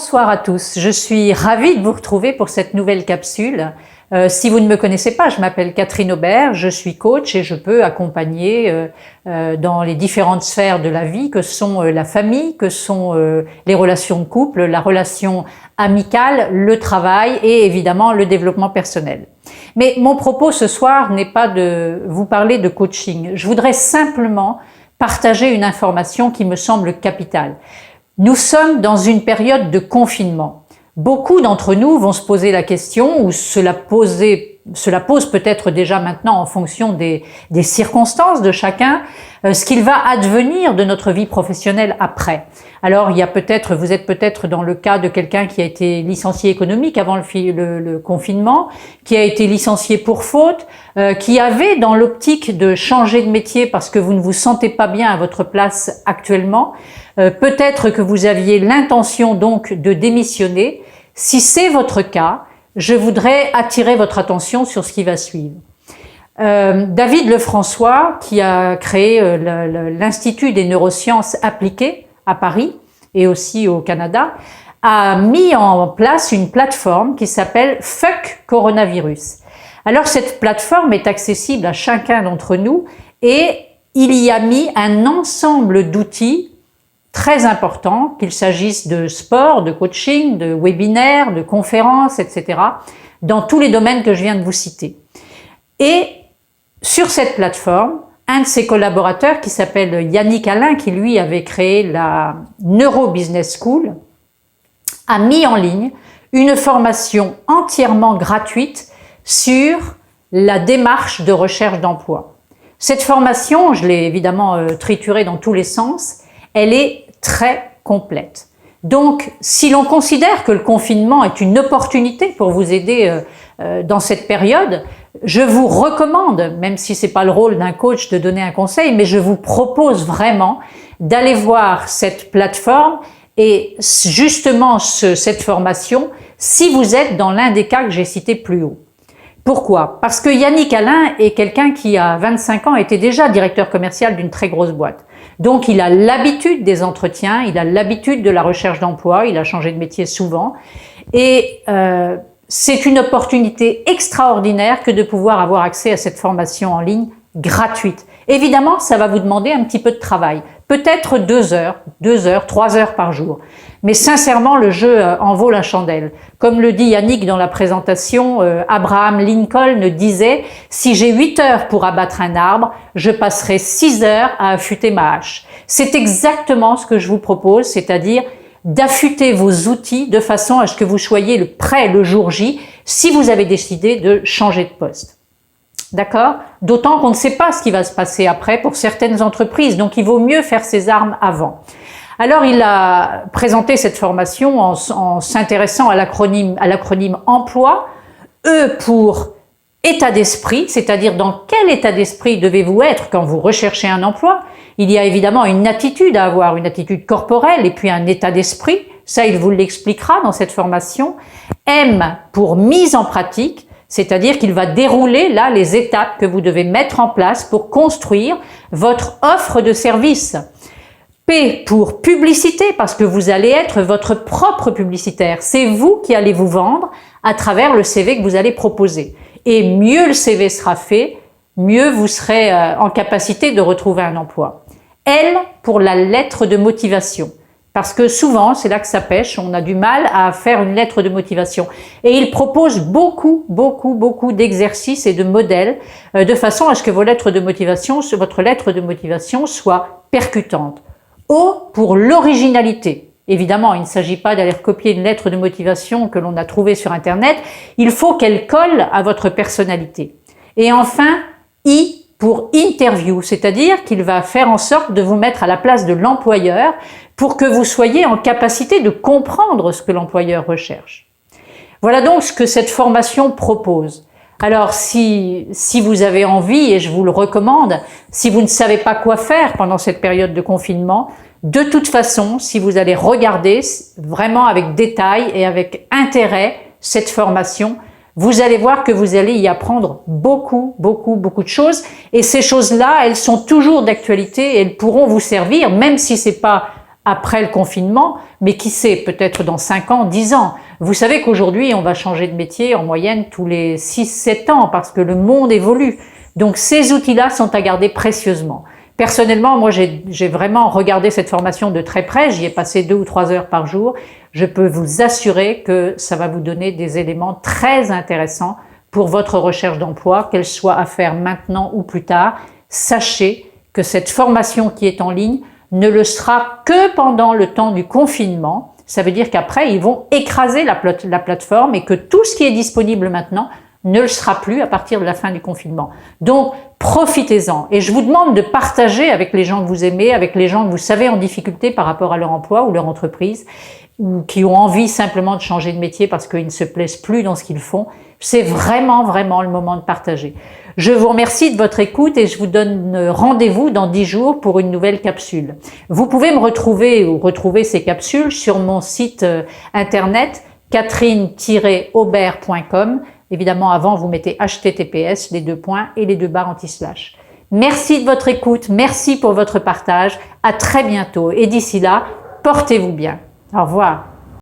Bonsoir à tous, je suis ravie de vous retrouver pour cette nouvelle capsule. Si vous ne me connaissez pas, je m'appelle Catherine Aubert, je suis coach et je peux accompagner dans les différentes sphères de la vie que sont la famille, que sont les relations de couple, la relation amicale, le travail et évidemment le développement personnel. Mais mon propos ce soir n'est pas de vous parler de coaching, je voudrais simplement partager une information qui me semble capitale. Nous sommes dans une période de confinement. Beaucoup d'entre nous vont se poser la question, ou cela pose peut-être déjà maintenant en fonction des circonstances de chacun, ce qu'il va advenir de notre vie professionnelle après. Alors il y a peut-être, vous êtes peut-être dans le cas de quelqu'un qui a été licencié économique avant le confinement, qui a été licencié pour faute, qui avait dans l'optique de changer de métier parce que vous ne vous sentez pas bien à votre place actuellement. Peut-être que vous aviez l'intention donc de démissionner. Si c'est votre cas, je voudrais attirer votre attention sur ce qui va suivre. David Lefrançois, qui a créé l'Institut des neurosciences appliquées à Paris et aussi au Canada, a mis en place une plateforme qui s'appelle Fuck Coronavirus. Alors cette plateforme est accessible à chacun d'entre nous et il y a mis un ensemble d'outils très important, qu'il s'agisse de sport, de coaching, de webinaires, de conférences, etc., dans tous les domaines que je viens de vous citer. Et sur cette plateforme, un de ses collaborateurs qui s'appelle Yannick Alain, qui lui avait créé la Neuro Business School, a mis en ligne une formation entièrement gratuite sur la démarche de recherche d'emploi. Cette formation, je l'ai évidemment triturée dans tous les sens, elle est très complète. Donc, si l'on considère que le confinement est une opportunité pour vous aider dans cette période, je vous recommande, même si ce n'est pas le rôle d'un coach de donner un conseil, mais je vous propose vraiment d'aller voir cette plateforme et justement cette formation si vous êtes dans l'un des cas que j'ai cités plus haut. Pourquoi? Parce que Yannick Alain est quelqu'un qui, à 25 ans, était déjà directeur commercial d'une très grosse boîte. Donc, il a l'habitude des entretiens, il a l'habitude de la recherche d'emploi, il a changé de métier souvent. Et c'est une opportunité extraordinaire que de pouvoir avoir accès à cette formation en ligne gratuite. Évidemment, ça va vous demander un petit peu de travail. Peut-être 2 heures, 3 heures par jour. Mais sincèrement, le jeu en vaut la chandelle. Comme le dit Yannick dans la présentation, Abraham Lincoln disait « Si j'ai 8 heures pour abattre un arbre, je passerai 6 heures à affûter ma hache ». C'est exactement ce que je vous propose, c'est-à-dire d'affûter vos outils de façon à ce que vous soyez prêt le jour J si vous avez décidé de changer de poste. D'accord? D'autant qu'on ne sait pas ce qui va se passer après pour certaines entreprises, donc il vaut mieux faire ses armes avant. Alors il a présenté cette formation en s'intéressant à l'acronyme emploi, E pour état d'esprit, c'est-à-dire dans quel état d'esprit devez-vous être quand vous recherchez un emploi. Il y a évidemment une attitude à avoir, une attitude corporelle et puis un état d'esprit, ça il vous l'expliquera dans cette formation. M pour mise en pratique, c'est-à-dire qu'il va dérouler là les étapes que vous devez mettre en place pour construire votre offre de service. P pour publicité, parce que vous allez être votre propre publicitaire. C'est vous qui allez vous vendre à travers le CV que vous allez proposer. Et mieux le CV sera fait, mieux vous serez en capacité de retrouver un emploi. L pour la lettre de motivation. Parce que souvent, c'est là que ça pêche, on a du mal à faire une lettre de motivation. Et il propose beaucoup d'exercices et de modèles de façon à ce que votre lettre de motivation soit percutante. O pour l'originalité. Évidemment, il ne s'agit pas d'aller recopier une lettre de motivation que l'on a trouvée sur Internet. Il faut qu'elle colle à votre personnalité. Et enfin, I pour interview, c'est-à-dire qu'il va faire en sorte de vous mettre à la place de l'employeur pour que vous soyez en capacité de comprendre ce que l'employeur recherche. Voilà donc ce que cette formation propose. Alors si vous avez envie, et je vous le recommande, si vous ne savez pas quoi faire pendant cette période de confinement, de toute façon, si vous allez regarder vraiment avec détail et avec intérêt cette formation, vous allez voir que vous allez y apprendre beaucoup de choses. Et ces choses-là, elles sont toujours d'actualité et elles pourront vous servir, même si c'est pas après le confinement, mais qui sait, peut-être dans 5 ans, 10 ans. Vous savez qu'aujourd'hui, on va changer de métier en moyenne tous les 6-7 ans parce que le monde évolue. Donc ces outils-là sont à garder précieusement. Personnellement, moi j'ai vraiment regardé cette formation de très près, j'y ai passé 2 ou 3 heures par jour. Je peux vous assurer que ça va vous donner des éléments très intéressants pour votre recherche d'emploi, qu'elle soit à faire maintenant ou plus tard. Sachez que cette formation qui est en ligne ne le sera que pendant le temps du confinement. Ça veut dire qu'après, ils vont écraser la plateforme et que tout ce qui est disponible maintenant ne le sera plus à partir de la fin du confinement. Donc, profitez-en. Et je vous demande de partager avec les gens que vous aimez, avec les gens que vous savez en difficulté par rapport à leur emploi ou leur entreprise, ou qui ont envie simplement de changer de métier parce qu'ils ne se plaisent plus dans ce qu'ils font. C'est vraiment, vraiment le moment de partager. Je vous remercie de votre écoute et je vous donne rendez-vous dans 10 jours pour une nouvelle capsule. Vous pouvez me retrouver ou retrouver ces capsules sur mon site internet catherine-aubert.com. Évidemment, avant, vous mettez https, les 2 points et les 2 barres anti-slash. Merci de votre écoute, merci pour votre partage. À très bientôt et d'ici là, portez-vous bien. Au revoir.